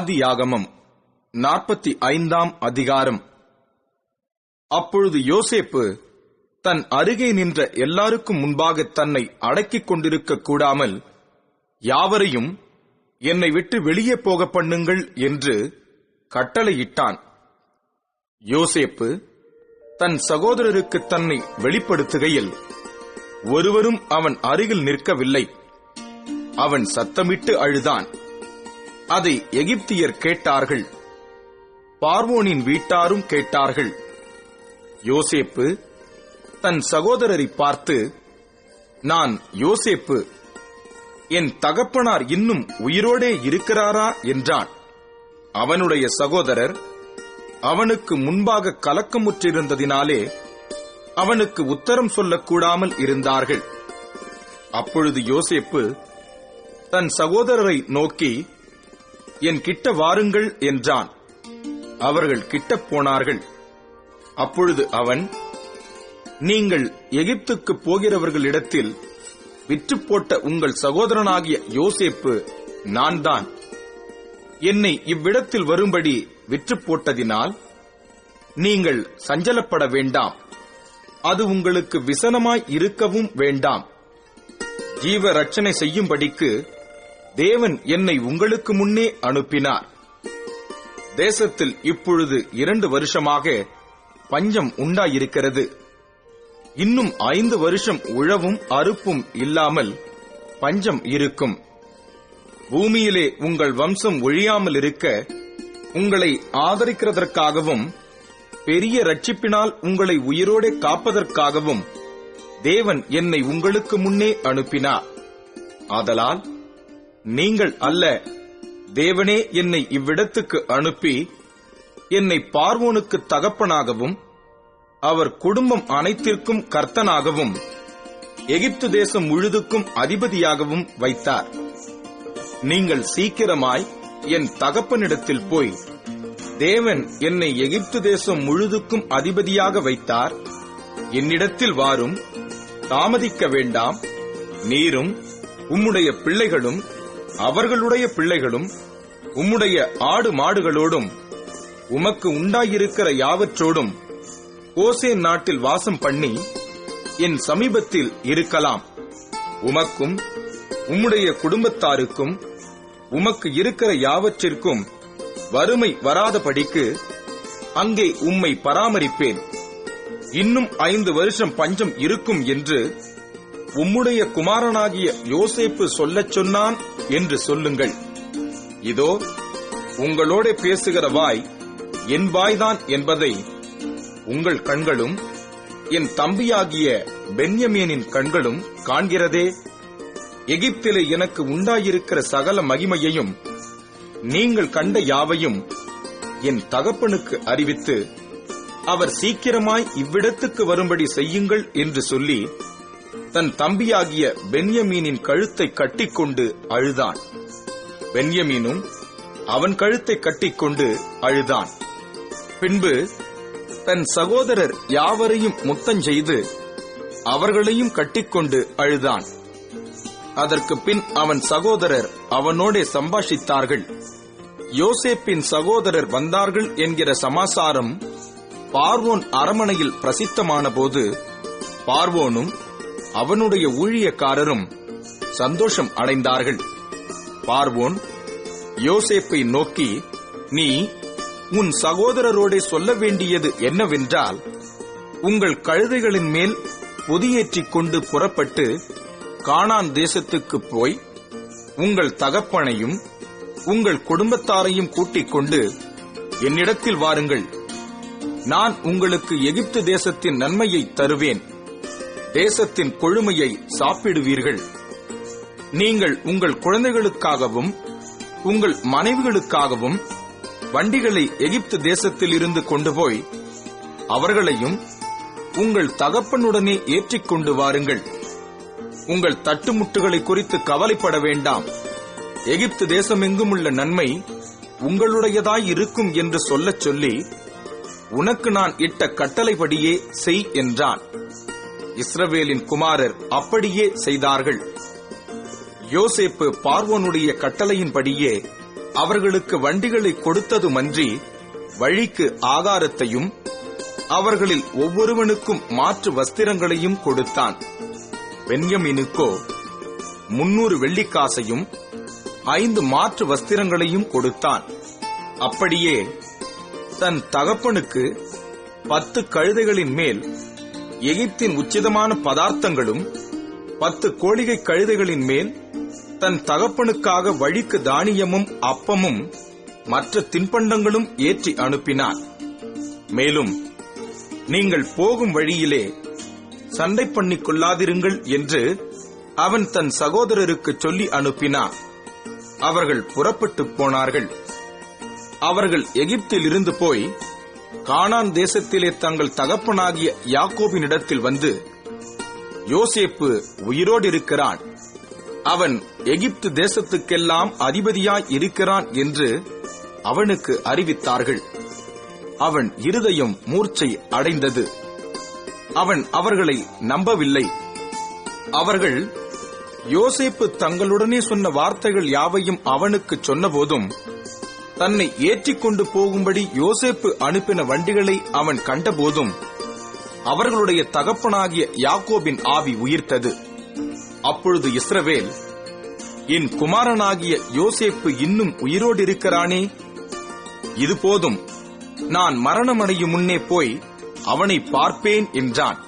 ஆதியாகமம் 45 அதிகாரம். அப்பொழுது யோசேப்பு தன் அருகே நின்ற எல்லாருக்கும் முன்பாக தன்னை அடக்கிக் கொண்டிருக்க கூடாமல், யாவரையும் என்னை விட்டு வெளியே போக பண்ணுங்கள் என்று கட்டளையிட்டான். யோசேப்பு தன் சகோதரருக்கு தன்னை வெளிப்படுத்துகையில் ஒருவரும் அவன் அருகில் நிற்கவில்லை. அவன் சத்தமிட்டு அழுதான். அதை எகிப்தியர் கேட்டார்கள். பார்வோனின் வீட்டாரும் கேட்டார்கள். யோசேப்பு தன் சகோதரரை பார்த்து, நான் யோசேப்பு, என் தகப்பனார் இன்னும் உயிரோடே இருக்கிறாரா என்றான். அவனுடைய சகோதரர் அவனுக்கு முன்பாக கலக்கமுற்றிருந்ததினாலே அவனுக்கு உத்தரம் சொல்லக்கூடாமல் இருந்தார்கள். அப்பொழுது யோசேப்பு தன் சகோதரரை நோக்கி, என் கிட்ட வாருங்கள் என்றான். அவர்கள் கிட்டப் போனார்கள். அப்பொழுது அவன், நீங்கள் எகிப்துக்கு போகிறவர்களிடத்தில் விற்று போட்ட உங்கள் சகோதரனாகிய யோசேப்பு நான் தான். என்னை இவ்விடத்தில் வரும்படி விற்று போட்டதினால் நீங்கள் சஞ்சலப்பட வேண்டாம். அது உங்களுக்கு விசனமாய் இருக்கவும் வேண்டாம். ஜீவ ரட்சணை செய்யும்படிக்கு தேவன் என்னை உங்களுக்கு முன்னே அனுப்பினார். தேசத்தில் இப்பொழுது 2 வருஷமாக பஞ்சம் உண்டாயிருக்கிறது. இன்னும் 5 வருஷம் உழவும் அறுப்பும் இல்லாமல் பஞ்சம் இருக்கும். பூமியிலே உங்கள் வம்சம் ஒழியாமல் இருக்க உங்களை ஆதரிக்கிறதற்காகவும் பெரிய ரட்சிப்பினால் உங்களை உயிரோடே காப்பதற்காகவும் தேவன் என்னை உங்களுக்கு முன்னே அனுப்பினார். ஆதலால் நீங்கள் அல்ல, தேவனே என்னை இவ்விடத்துக்கு அனுப்பி என்னை பார்வோனுக்கு தகப்பனாகவும் அவர் குடும்பம் அனைத்திற்கும் கர்த்தனாகவும் எகிப்து தேசம் முழுதுக்கும் அதிபதியாகவும் வைத்தார். நீங்கள் சீக்கிரமாய் என் தகப்பனிடத்தில் போய், தேவன் என்னை எகிப்து தேசம் முழுதுக்கும் அதிபதியாக வைத்தார், என்னிடத்தில் வாரும், தாமதிக்க வேண்டாம். நீரும் உம்முடைய பிள்ளைகளும் அவர்களுடைய பிள்ளைகளும் உம்முடைய ஆடு மாடுகளோடும் உமக்கு உண்டாயிருக்கிற யாவற்றோடும் கோசேன் நாட்டில் வாசம் பண்ணி என் சமீபத்தில் இருக்கலாம். உமக்கும் உம்முடைய குடும்பத்தாருக்கும் உமக்கு இருக்கிற யாவற்றிற்கும் வறுமை வராதபடிக்கு அங்கே உம்மை பராமரிப்பேன். இன்னும் 5 வருஷம் பஞ்சம் இருக்கும் என்று உம்முடைய குமாரனாகிய யோசேப்பு சொல்லச் சொன்னான் என்று சொல்லுங்கள். இதோ உங்களோட பேசுகிற வாய் என் வாய்தான் என்பதை உங்கள் கண்களும் என் தம்பியாகிய பென்யமீனின் கண்களும் காண்கிறதே. எகிப்திலே எனக்கு உண்டாயிருக்கிற சகல மகிமையையும் நீங்கள் கண்ட யாவையும் என் தகப்பனுக்கு அறிவித்து அவர் சீக்கிரமாய் இவ்விடத்துக்கு வரும்படி செய்யுங்கள் என்று சொல்லி தன் தம்பியாகிய பென்யமீனின் கழுத்தை கட்டிக்கொண்டு அழுதான். பென்யமீனும் அவன் கழுத்தை கட்டிக்கொண்டு அழுதான். பின்பு தன் சகோதரர் யாவரையும் முத்தஞ்செய்து அவர்களையும் கட்டிக்கொண்டு அழுதான். அதற்கு பின் அவன் சகோதரர் அவனோடே சம்பாஷித்தார்கள். யோசேப்பின் சகோதரர் வந்தார்கள் என்கிற சமாசாரம் பார்வோன் அரமனையில் பிரசித்தமான போது பார்வோனும் அவனுடைய ஊழியக்காரரும் சந்தோஷம் அடைந்தார்கள். பார்வோன் யோசேப்பை நோக்கி, நீ உன் சகோதரரோடே சொல்ல வேண்டியது என்னவென்றால், உங்கள் கழுதைகளின் மேல் பொதியேற்றிக் கொண்டு புறப்பட்டு கானான் தேசத்துக்கு போய் உங்கள் தகப்பனையும் உங்கள் குடும்பத்தாரையும் கூட்டிக் கொண்டு என்னிடத்தில் வாருங்கள். நான் உங்களுக்கு எகிப்து தேசத்தின் நன்மையை தருவேன். தேசத்தின் கொழுமையை சாப்பிடுவீர்கள். நீங்கள் உங்கள் குழந்தைகளுக்காகவும் உங்கள் மனைவிகளுக்காகவும் வண்டிகளை எகிப்து தேசத்தில் இருந்து கொண்டு போய் அவர்களையும் உங்கள் தகப்பனுடனே ஏற்றிக்கொண்டு வாருங்கள். உங்கள் தட்டுமுட்டுகளை குறித்து கவலைப்பட வேண்டாம். எகிப்து தேசமெங்கும் உள்ள நன்மை உங்களுடையதாய் இருக்கும் என்று சொல்லச் சொல்லி உனக்கு நான் இட்ட கட்டளைப்படியே செய் என்றான். இஸ்ரவேலின் குமாரர் அப்படியே செய்தார்கள். யோசேப்பு பார்வோனுடைய கட்டளையின்படியே அவர்களுக்கு வண்டிகளை கொடுத்ததுமன்றி வழிக்கு ஆகாரத்தையும் அவர்களில் ஒவ்வொருவனுக்கும் மாற்று வஸ்திரங்களையும் கொடுத்தான். பென்யமீனுக்கோ 300 வெள்ளிக்காசையும் 5 மாற்று வஸ்திரங்களையும் கொடுத்தான். அப்படியே தன் தகப்பனுக்கு 10 கழுதைகளின் மேல் எகிப்தின் உச்சிதமான பதார்த்தங்களும் 10 கோழிகை கழுதைகளின் மேல் தன் தகப்பனுக்காக வழிக்கு தானியமும் அப்பமும் மற்ற தின்பண்டங்களும் ஏற்றி அனுப்பினான். மேலும், நீங்கள் போகும் வழியிலே சண்டை பண்ணிக் கொள்ளாதிருங்கள் என்று அவன் தன் சகோதரருக்கு சொல்லி அனுப்பினான். அவர்கள் புறப்பட்டு போனார்கள். அவர்கள் எகிப்தில் இருந்து போய் கானான் தேசத்திலே தங்கள் தகப்பனாகிய யாக்கோபினிடத்தில் வந்து, யோசேப்பு உயிரோடு இருக்கிறான், அவன் எகிப்து தேசத்துக்கெல்லாம் அதிபதியாய் இருக்கிறான் என்று அவனுக்கு அறிவித்தார்கள். அவன் இருதயம் மூர்ச்சை அடைந்தது. அவன் அவர்களை நம்பவில்லை. அவர்கள் யோசேப்பு தங்களுடனே சொன்ன வார்த்தைகள் யாவையும் அவனுக்கு சொன்னபோதும், தன்னை ஏற்றிக்கொண்டு போகும்படி யோசேப்பு அனுப்பின வண்டிகளை அவன் கண்டபோதும், அவர்களுடைய தகப்பனாகிய யாக்கோபின் ஆவி உயிர்த்தது. அப்பொழுது இஸ்ரவேல், என் குமாரனாகிய யோசேப்பு இன்னும் உயிரோடு இருக்கிறானே, இது போதும், நான் மரணமடையும் முன்னே போய் அவனை பார்ப்பேன் என்றான்.